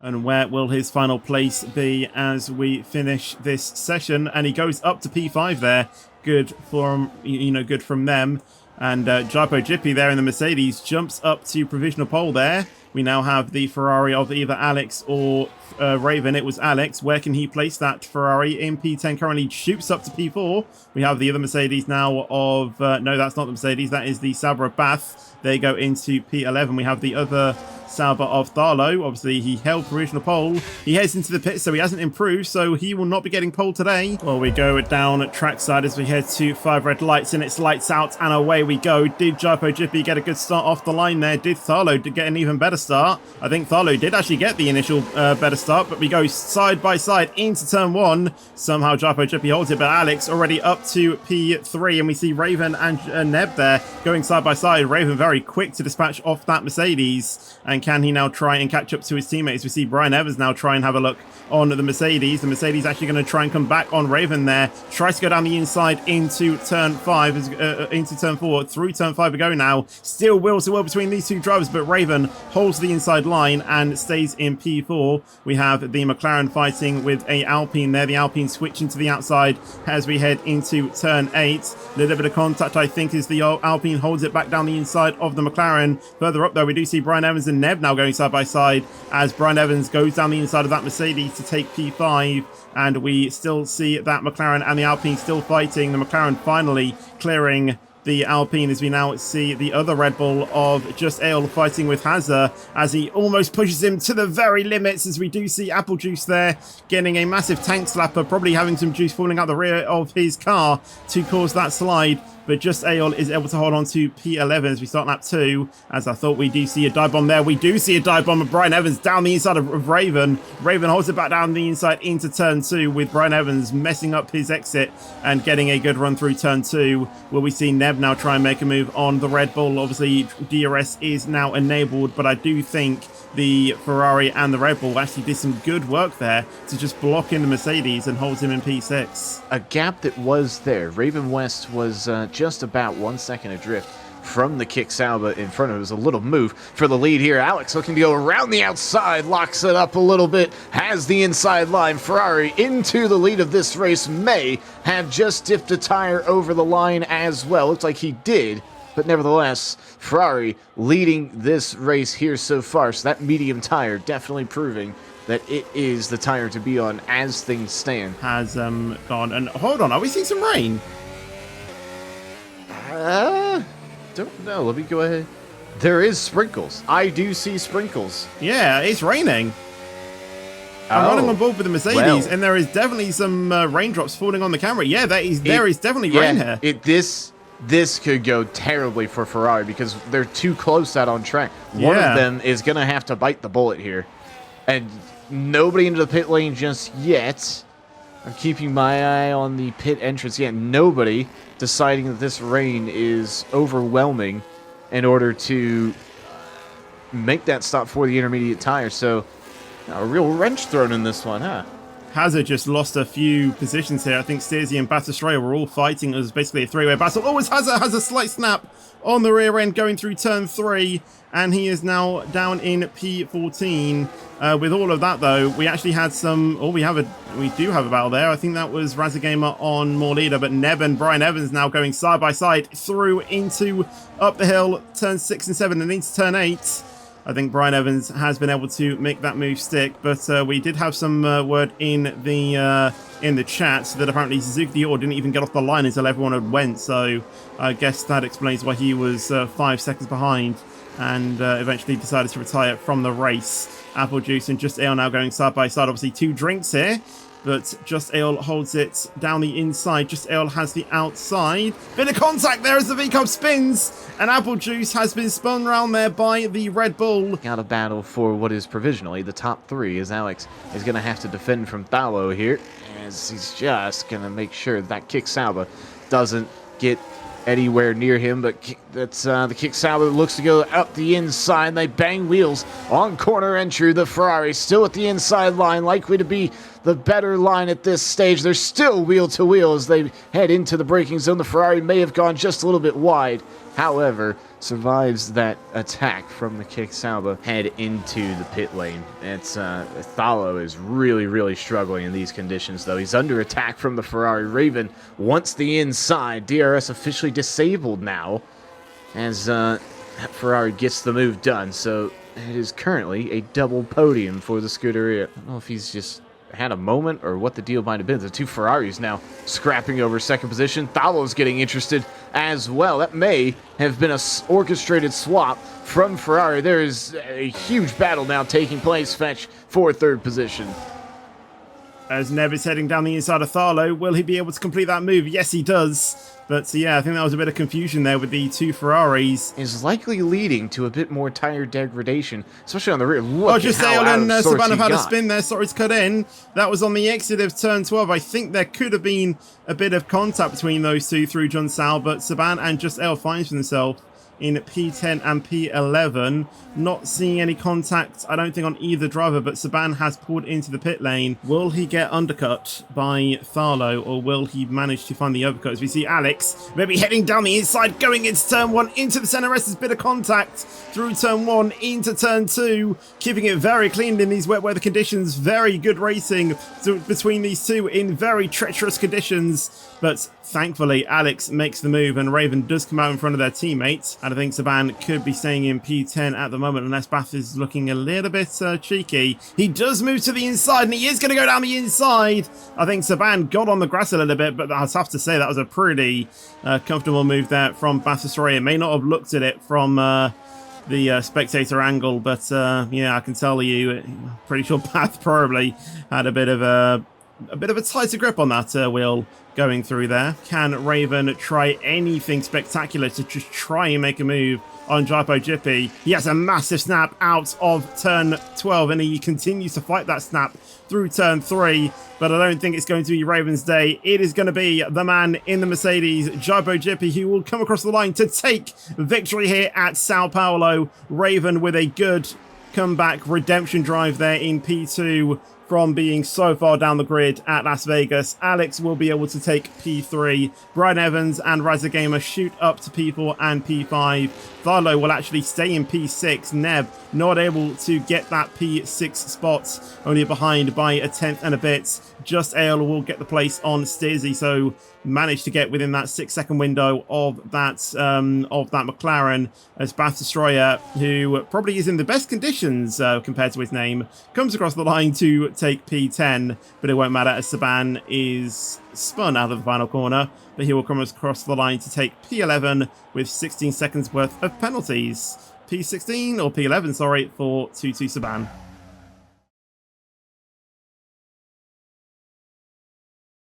And where will his final place be as we finish this session? And he goes up to P5 there. Good for good from them. And Jarpo Jippy there in the Mercedes jumps up to provisional pole there. We now have the Ferrari of either Alex or Raven. It was Alex. Where can he place that Ferrari? In P10 currently shoots up to P4. We have the other Mercedes now of... no, that's not the Mercedes. That is the Sauber of Bath. They go into P11. We have the other Sauber of Tharlo. Obviously, he held provisional pole. He heads into the pit, so he hasn't improved, so he will not be getting pole today. Well, we go down at trackside as we head to 5 red lights, and it's lights out, and away we go. Did Jarpo Jippy get a good start off the line there? Did Tharlo get an even better start? I think Tharlo did actually get the initial better start, but we go side by side into turn 1. Somehow Jarpo Jippy holds it, but Alex already up to P3, and we see Raven and Neb there going side by side. Raven very quick to dispatch off that Mercedes, and can he now try and catch up to his teammates? We see Brian Evans now try and have a look on the Mercedes. The Mercedes actually going to try and come back on Raven there. Tries to go down the inside into turn 5, into turn 4. Through turn 5 we go now. Still will to will between these two drivers, but Raven holds the inside line and stays in P4. We have the McLaren fighting with a Alpine there. The Alpine switching to the outside as we head into turn 8. A little bit of contact, I think, as the Alpine holds it back down the inside of the McLaren. Further up, though, we do see Brian Evans and Neb now going side by side as Brian Evans goes down the inside of that Mercedes to take P5, and we still see that McLaren and the Alpine still fighting. The McLaren finally clearing the Alpine as we now see the other Red Bull of Just Ale fighting with Hazard as he almost pushes him to the very limits, as we do see Apple Juice there getting a massive tank slapper, probably having some juice falling out the rear of his car to cause that slide. But Just Ale is able to hold on to P11 as we start lap 2. As I thought, we do see a dive bomb there. We do see a dive bomb of Brian Evans down the inside of Raven. Raven holds it back down the inside into turn 2 with Brian Evans messing up his exit and getting a good run through turn 2. Will we see Neb now try and make a move on the Red Bull? Obviously, DRS is now enabled, but I do think the Ferrari and the Red Bull actually did some good work there to just block in the Mercedes and holds him in P6. A gap that was there. Raven West was just about 1 second adrift from the kick Sauber in front of him. It was a little move for the lead here. Alex looking to go around the outside, locks it up a little bit, has the inside line. Ferrari into the lead of this race, may have just dipped a tire over the line as well. Looks like he did, but nevertheless, Ferrari leading this race here so far. So that medium tire definitely proving that it is the tire to be on as things stand. Has gone, and hold on, are we seeing some rain? Don't know. Let me go ahead. There is sprinkles. I do see sprinkles. Yeah, it's raining. I'm running on board with the Mercedes, and there is definitely some raindrops falling on the camera. Yeah, there is definitely rain here. This could go terribly for Ferrari because they're too close out on track. One of them is going to have to bite the bullet here. And nobody into the pit lane just yet. I'm keeping my eye on the pit entrance yet. Nobody deciding that this rain is overwhelming in order to make that stop for the intermediate tire. So a real wrench thrown in this one, huh? Hazard just lost a few positions here. I think Stacey and Battistrea were all fighting. It was basically a three-way battle. Oh, it's Hazard has a slight snap on the rear end going through turn 3, and he is now down in P14. With all of that, though, we actually had some... Oh, we do have a battle there. I think that was Razagamer on more leader, but Neb and Brian Evans now going side by side through into up the hill, turn 6 and 7, and into turn 8. I think Brian Evans has been able to make that move stick, but we did have some word in the chat that apparently Suzuki Dior didn't even get off the line until everyone had went, so I guess that explains why he was 5 seconds behind and eventually decided to retire from the race. Apple Juice and Just Ale now going side by side. Obviously 2 drinks here, but Just Ale holds it down the inside. Just Ale has the outside. Bit of contact there as the V-Cub spins, and Apple Juice has been spun around there by the Red Bull. Out of battle for what is provisionally the top 3, as Alex is going to have to defend from Thallo here, as he's just going to make sure that kick Sauber doesn't get anywhere near him, but that's the kick Sauber looks to go up the inside. They bang wheels on corner entry. The Ferrari still at the inside line, likely to be the better line at this stage. They're still wheel to wheel as they head into the braking zone. The Ferrari may have gone just a little bit wide. However, survives that attack from the kick Sauber, head into the pit lane. It's Thalo is really struggling in these conditions, though. He's under attack from the Ferrari. Raven wants the inside. DRS officially disabled now as Ferrari gets the move done. So it is currently a double podium for the Scuderia. I don't know if he's just had a moment or what the deal might have been. The two Ferraris now scrapping over second position. Thalo's getting interested as well. That may have been a orchestrated swap from Ferrari. There is a huge battle now taking place, Fetch, for third position. As Neb is heading down the inside of Thalo, will he be able to complete that move? Yes, he does. But yeah, I think that was a bit of confusion there with the two Ferraris. Is likely leading to a bit more tire degradation, especially on the rear. Look just at how Dale and Saban have had a spin there. Sorry to cut in. That was on the exit of turn 12. I think there could have been a bit of contact between those two through John Sal, but Saban and Just Ale finds himself in P10 and P11. Not seeing any contact, I don't think, on either driver, but Saban has pulled into the pit lane. Will he get undercut by Thalo, or will he manage to find the overcut? As we see Alex maybe heading down the inside, going into turn 1, into the center rest. There's a bit of contact through turn 1, into turn 2, keeping it very clean in these wet weather conditions. Very good racing between these two in very treacherous conditions. But thankfully, Alex makes the move and Raven does come out in front of their teammates. And I think Saban could be staying in P10 at the moment unless Bath is looking a little bit cheeky. He does move to the inside and he is going to go down the inside. I think Saban got on the grass a little bit, but I have to say that was a pretty comfortable move there from Bath Destroyer. May not have looked at it from the spectator angle, but yeah, I can tell you, pretty sure Bath probably had a bit of a tighter grip on that wheel going through there. Can Raven try anything spectacular to just try and make a move on Jaipo Jippy? He has a massive snap out of turn 12 and he continues to fight that snap through turn 3, but I don't think it's going to be Raven's day. It is going to be the man in the Mercedes, Jaipo Jippy, who will come across the line to take victory here at Sao Paulo. Raven with a good comeback redemption drive there in P2 from being so far down the grid at Las Vegas. Alex will be able to take P3. Brian Evans and Razagamer shoot up to P4 and P5. Thalo will actually stay in P6. Neb not able to get that P6 spot, only behind by a tenth and a bit. Just Ale will get the place on Stizzy, so managed to get within that 6-second window of that McLaren, as Bath Destroyer, who probably is in the best conditions compared to his name, comes across the line to take P10, but it won't matter as Saban is spun out of the final corner, but he will come across the line to take P11 with 16 seconds worth of penalties. P16 or P11, sorry, for 2-2 Saban.